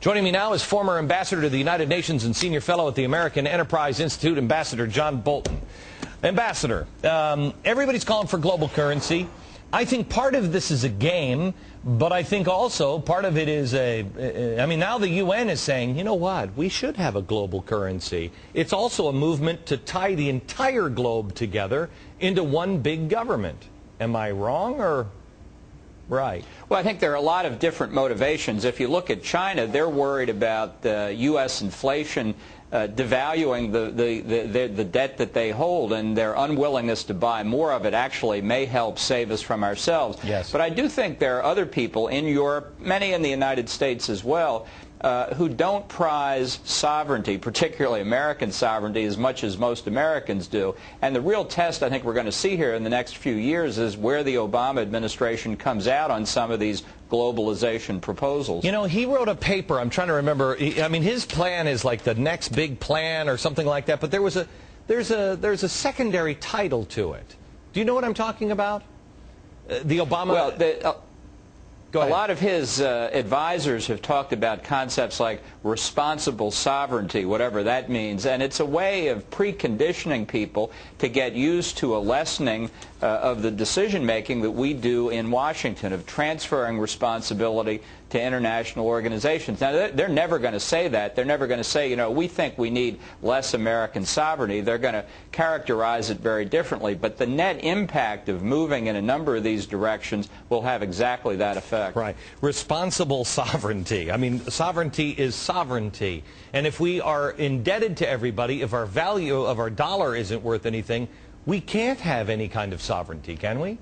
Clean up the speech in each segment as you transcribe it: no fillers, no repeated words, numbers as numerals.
Joining me now is former ambassador to the United Nations and senior fellow at the American Enterprise Institute, Ambassador John Bolton. Ambassador, everybody's calling for global currency. I think part of this is a game, but I think also part of it is now the UN is saying, you know what, we should have a global currency. It's also a movement to tie the entire globe together into one big government. Am I wrong or right? Well, I think there are a lot of different motivations. If you look at China, they're worried about the U.S. inflation devaluing the debt that they hold, and their unwillingness to buy more of it actually may help save us from ourselves. Yes. But I do think there are other people in Europe, many in the United States as well, who don't prize sovereignty, particularly American sovereignty, as much as most Americans do. And the real test I think we're going to see here in the next few years is where the Obama administration comes out on some of these globalization proposals. You know, he wrote a paper, I'm trying to remember, I mean, his plan is like the next big plan or something like that, but there's a secondary title to it. Do you know what I'm talking about? The Obama... Well, a lot of his advisors have talked about concepts like responsible sovereignty, whatever that means, and it's a way of preconditioning people to get used to a lessening of the decision-making that we do in Washington, of transferring responsibility to international organizations. Now, they're never going to say that. They're never going to say, you know, we think we need less American sovereignty. They're going to characterize it very differently. But the net impact of moving in a number of these directions will have exactly that effect. Right. Responsible sovereignty. I mean, sovereignty is sovereignty. And if we are indebted to everybody, if our value of our dollar isn't worth anything, we can't have any kind of sovereignty, can we?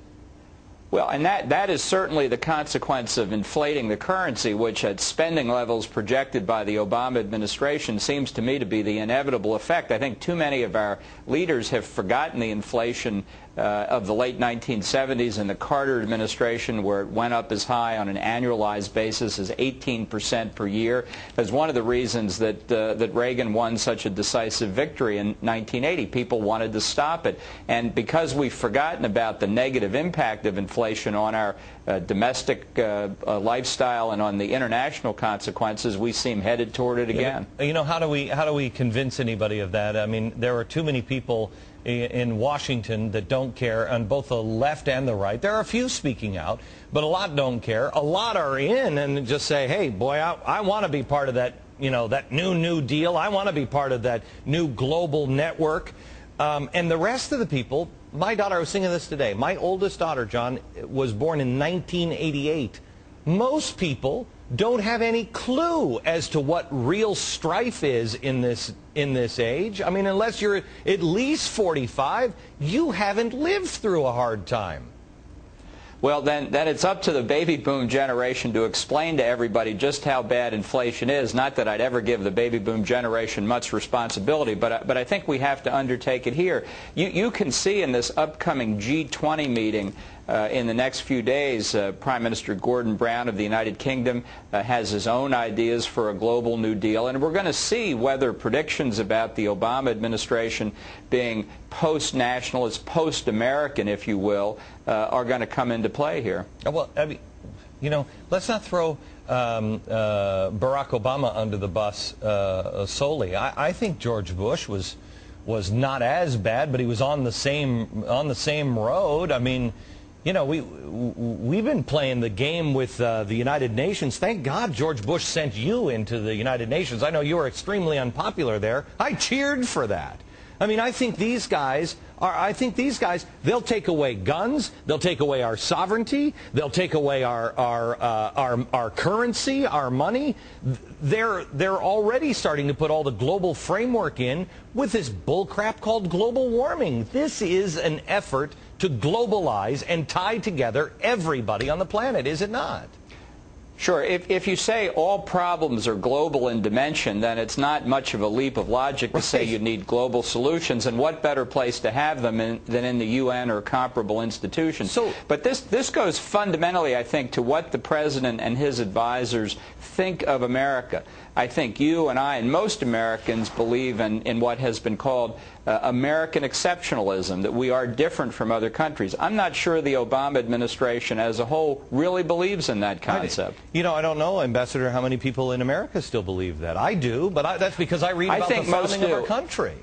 Well, and that is certainly the consequence of inflating the currency, which at spending levels projected by the Obama administration seems to me to be the inevitable effect. I think too many of our leaders have forgotten the inflation of the late 1970s and the Carter administration, where it went up as high on an annualized basis as 18% per year, as one of the reasons that that Reagan won such a decisive victory in 1980. People wanted to stop it. And because we've forgotten about the negative impact of inflation on our domestic lifestyle and on the international consequences, we seem headed toward it again. You know, how do we convince anybody of that? I mean, there are too many people in Washington that don't care, on both the left and the right. There are a few speaking out, but a lot don't care. A lot are in and just say, hey, boy, I want to be part of that, you know, that new deal. I want to be part of that new global network. And the rest of the people, my daughter, I was thinking this today, my oldest daughter, John, was born in 1988. Most people don't have any clue as to what real strife is in this age. I mean, unless you're at least 45, you haven't lived through a hard time. Well, then it's up to the baby boom generation to explain to everybody just how bad inflation is. Not that I'd ever give the baby boom generation much responsibility, but I think we have to undertake it here. You can see in this upcoming G20 meeting in the next few days, Prime Minister Gordon Brown of the United Kingdom has his own ideas for a global New Deal, and we're going to see whether predictions about the Obama administration being post-nationalist, post-American, if you will, are going to come into play here. Well, I mean, you know, let's not throw Barack Obama under the bus solely. I think George Bush was not as bad, but he was on the same road. I mean, you know, we've been playing the game with the United Nations. Thank God George Bush sent you into the United Nations. I know you were extremely unpopular there. I cheered for that. I mean, I think these guys, they'll take away guns, they'll take away our sovereignty, they'll take away our currency, our money. They're already starting to put all the global framework in with this bullcrap called global warming. This is an effort to globalize and tie together everybody on the planet, is it not? Sure. If you say all problems are global in dimension, then it's not much of a leap of logic to say you need global solutions, and what better place to have them than in the UN or comparable institutions. But this goes fundamentally, I think, to what the President and his advisors think of America. I think you and I and most Americans believe in what has been called American exceptionalism, that we are different from other countries. I'm not sure the Obama administration as a whole really believes in that concept. You know, I don't know, Ambassador, how many people in America still believe that. I do, but that's because I read about the founding of our country.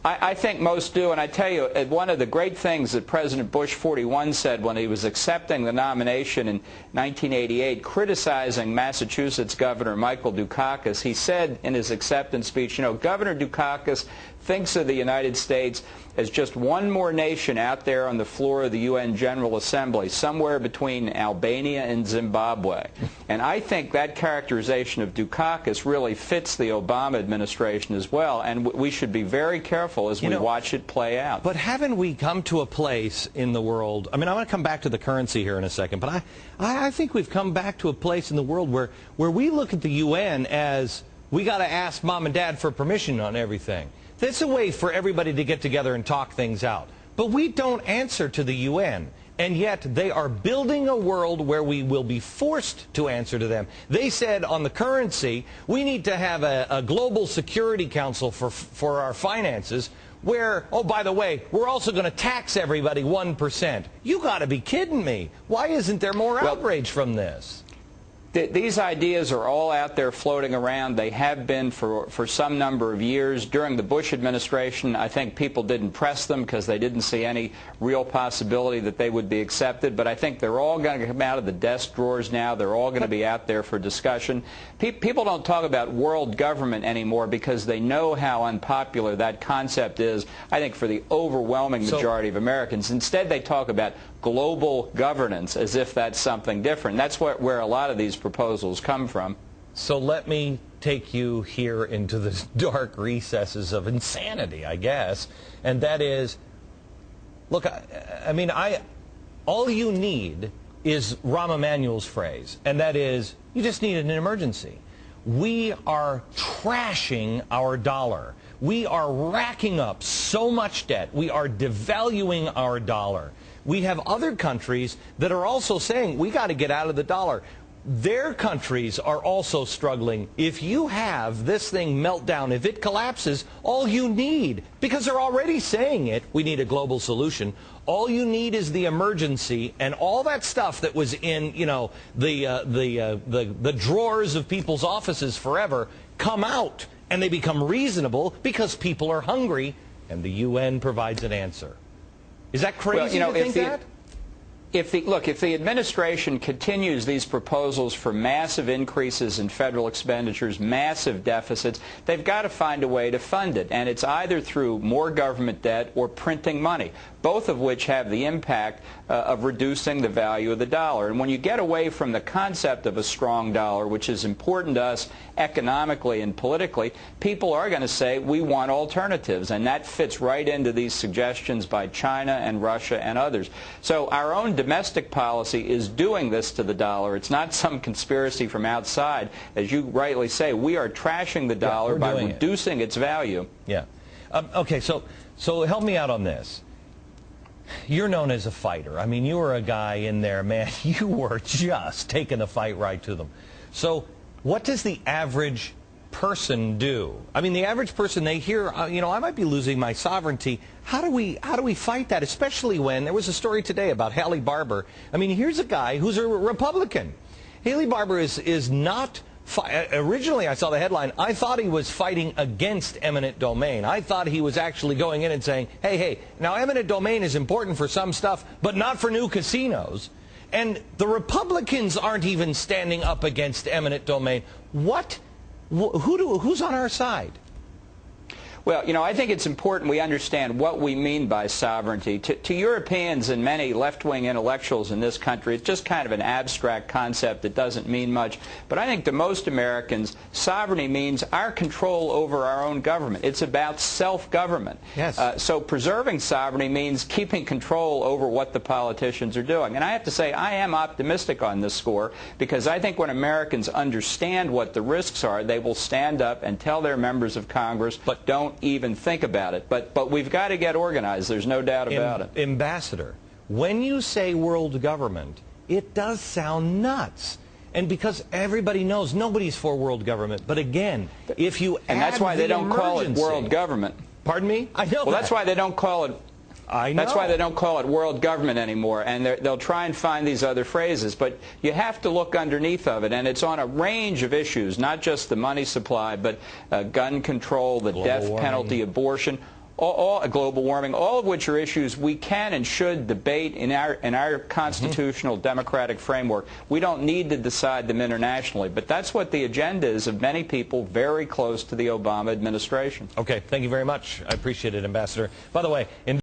I think most do, and I tell you, one of the great things that President Bush 41 said when he was accepting the nomination in 1988, criticizing Massachusetts Governor Michael Dukakis, he said in his acceptance speech, you know, Governor Dukakis thinks of the United States as just one more nation out there on the floor of the UN General Assembly, somewhere between Albania and Zimbabwe. And I think that characterization of Dukakis really fits the Obama administration as well, and we should be very careful as we watch it play out. But haven't we come to a place in the world, I mean, I want to come back to the currency here in a second, but I think we've come back to a place in the world where we look at the UN as we got to ask Mom and Dad for permission on everything. That's a way for everybody to get together and talk things out. But we don't answer to the UN, and yet they are building a world where we will be forced to answer to them. They said on the currency, we need to have a global security council for our finances where, oh, by the way, we're also going to tax everybody 1%. You got to be kidding me. Why isn't there more outrage from this? These ideas are all out there floating around. They have been for some number of years. During the Bush administration, I think people didn't press them because they didn't see any real possibility that they would be accepted. But I think they're all going to come out of the desk drawers now. They're all going to be out there for discussion. People don't talk about world government anymore because they know how unpopular that concept is, I think, for the overwhelming majority of Americans. Instead, they talk about global governance as if that's something different. That's where a lot of these proposals come from. So let me take you here into the dark recesses of insanity, I guess, and that is, look, I mean, all you need is Rahm Emanuel's phrase, and that is, you just need an emergency. We are trashing our dollar. We are racking up so much debt. We are devaluing our dollar. We have other countries that are also saying we got to get out of the dollar. Their countries are also struggling. If you have this thing melt down, if it collapses, all you need, because they're already saying it, we need a global solution. All you need is the emergency, and all that stuff that was in, you know, the drawers of people's offices forever come out, and they become reasonable because people are hungry, and the UN provides an answer. Is that crazy to think that? If the administration continues these proposals for massive increases in federal expenditures, massive deficits, they've got to find a way to fund it. And it's either through more government debt or printing money, both of which have the impact of reducing the value of the dollar. And when you get away from the concept of a strong dollar, which is important to us economically and politically, people are going to say we want alternatives. And that fits right into these suggestions by China and Russia and others. So our own domestic policy is doing this to the dollar. It's not some conspiracy from outside. As you rightly say, we are trashing the dollar by reducing its value. Yeah. Okay, so help me out on this. You're known as a fighter. I mean, you were a guy in there, man. You were just taking the fight right to them. So what does the average person do? I mean, the average person, they hear, you know, I might be losing my sovereignty. How do we fight that? Especially when there was a story today about Haley Barbour. I mean, here's a guy who's a Republican. Haley Barbour is not. Originally, I saw the headline. I thought he was fighting against eminent domain. I thought he was actually going in and saying, hey, now eminent domain is important for some stuff, but not for new casinos. And the Republicans aren't even standing up against eminent domain. Who's on our side? Well, you know, I think it's important we understand what we mean by sovereignty. To Europeans and many left-wing intellectuals in this country, it's just kind of an abstract concept that doesn't mean much. But I think to most Americans, sovereignty means our control over our own government. It's about self-government. Yes. So preserving sovereignty means keeping control over what the politicians are doing. And I have to say, I am optimistic on this score, because I think when Americans understand what the risks are, they will stand up and tell their members of Congress, but don't even think about it. But we've got to get organized. There's no doubt about it. Ambassador, when you say world government, it does sound nuts. And because everybody knows nobody's for world government. But again, if you add and that's why they don't call it world government. Pardon me? I know. Well, that's why they don't call it. I know. That's why they don't call it world government anymore, and they'll try and find these other phrases. But you have to look underneath of it, and it's on a range of issues, not just the money supply, but gun control, the death penalty, abortion, global warming, all of which are issues we can and should debate in our constitutional democratic framework. We don't need to decide them internationally, but that's what the agenda is of many people very close to the Obama administration. Okay, thank you very much. I appreciate it, Ambassador. By the way,